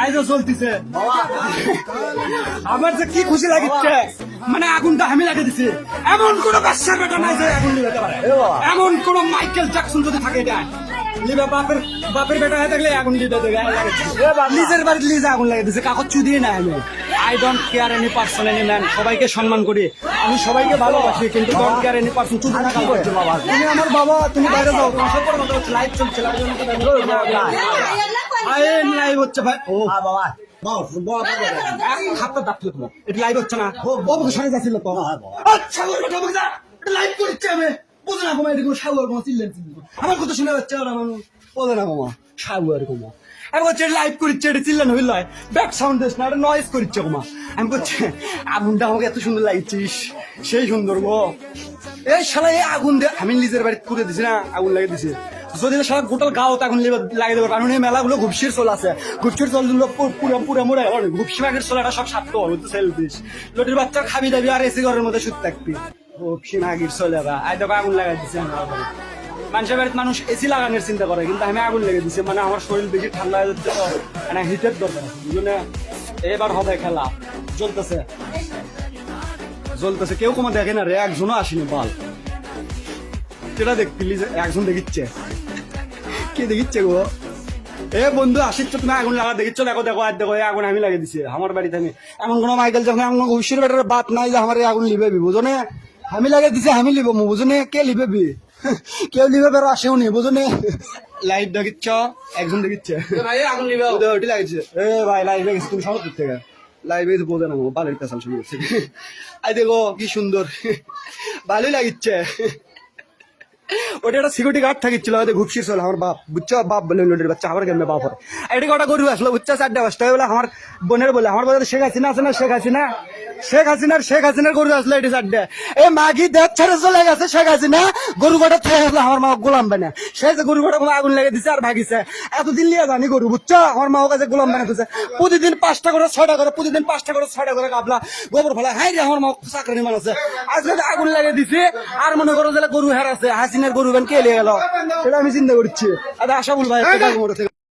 আইজো চলতেছে আমার যে কি খুশি লাগিচ্ছে, মানে আগুনটা আমি লাগিয়ে দিছি। এমন কোন বাচ্চার বেটা নাই যে আগুন নিভাতে পারে, এমন কোন মাইকেল জ্যাকসন যদি থাকে এটা লিবা বাপের বেটা হয়ে থাকলে আগুন দিতে দেবে। নিজের বাড়িতে নিজে আগুন লাগিয়ে দিছে, কাগজ চুদিয়ে না আমি। I don't care any person any man, সবাইকে সম্মান করি, আমি সবাইকে ভালোবাসি, কিন্তু ডোন্ট কেয়ার এনি পার্সন। চুদি না করছে বাবা, তুমি আমার বাবা, তুমি বাইরে যাও, তোমার সাথে কথা হচ্ছে, লাইভ চলছে, লাইভ হচ্ছে ভাই। ও বাবা হাতটা দাঁড়িয়ে তোমার এটা লাইভ হচ্ছে না, বাবুকে সরে যাচ্ছিল তো। আচ্ছা লাইভ করছে, আমি বোঝে না কমা, এটা কোনো সাগর কমা চিল্লেন আমার কথা শুনে যাচ্ছে, আর আমার বোঝে না কমা সাগর কমা। আমি বলছি লাইভ করছে, এটা চিল্লেন হইল, ব্যাক সাউন্ড দিস না, এটা নয়েজ করছে কমা। আমি বলছি আগুনটা আমাকে এত সুন্দর লাগছিস, সেই সুন্দর গো এই শালা, এই আগুন দিয়ে আমি নিজের বাড়িতে পুড়ে দিছি না, আগুন লাগিয়ে দিছি। যদি সারা গোটাল গাও তখন লাগিয়ে দেবো, কারণ এই মেলাগুলো ঘুপসির চল আছে, ঘুপসির চল পুরো পুরো মোড়ে ঘুপসি মাগের চল, এটা সব সাপ্ত হল তো সেল দিস, লটির বাচ্চা খাবি দাবি আর এসি ঘরের মধ্যে শুতে থাকবি। ঘুপসি মাগির চলে আই দেখো আগুন লাগাই দিছি আমার বাড়ি। মানুষের বাড়িতে মানুষ এসি লাগানোর চিন্তা করে, কিন্তু আমি আগুন লেগে দিছি, মানে আমার শরীর বেশি ঠান্ডা হয়ে যাচ্ছে, মানে হিটের দরকার আছে, বুঝলে এবার হবে খেলা। জ্বলতেছে জ্বলতেছে, কেউ কমা দেখে না রে, একজনও আসেনি বল, সেটা দেখতিলি একজন দেখিচ্ছে, কে দেখিচ্ছে গো? এ বন্ধু আসিচ্ছ তুমি আগুন লাগা দেখিচ্ছ, দেখো দেখো আর দেখো আগুন আমি লাগিয়ে দিছি আমার বাড়িতে। আমি এমন কোনো মাইকেল যখন এমন ঘুষির বেটার বাপ নাই যে আমার আগুন লিবেবি, বুঝনে আমি লাগিয়ে দিছি, আমি লিব বুঝনে, কে লিবেবি? কেউ লিবে বেরো আসেও নি, বুঝনে। লাইভ দেখিচ্ছ, একজন দেখিচ্ছে আগুন লিবে ওটি লাগিয়েছে। এ ভাই লাইভ গেছে, তুমি সব দিক থেকে লাইভে বোঝে না, বালের পেছাল শুরু করছে। আই দেখো কি সুন্দর, ভালোই লাগিচ্ছে। ওটা একটা সিকিউরিটি গার্ড থাকিছিল, ঘুপসি চল আমার বাপ, বুঝছো বাপ বলে লোটের বাচ্চা, আমার কেমনে বাপ হয় এটা কটা গরু আসলো, বুঝছো 4টা-5টা বলে আমার বোনের বলে, আমার বলে শেখ হাসিনা আছে না, শেখ হাসিনার গরু আসলো এটি 4টা। এ মাগি দেখ ছেড়ে চলে গেছে শেখ হাসিনা, গরু কটা থেকে আসলো আমার মা গোলাম বানা, সে যে গরু কটা আগুন লেগে দিছে আর ভাগিছে। এতদিন লিয়ে জানি গরু, বুঝছো আমার মাও কাছে গোলাম বানাতেছে, প্রতিদিন 5টা করে 6টা করে, প্রতিদিন 5টা করে 6টা করে কাবলা গোবর ফেলা। হাই রে আমার মা চাকরি মান আছে, আজকে আগুন লেগে দিছে, আর মনে করো যে গরু হেরাছে, হাসিনার গরু কে লিয়ে গেল সেটা আমি চিন্তা করছি। আচ্ছা আশা বল ভাই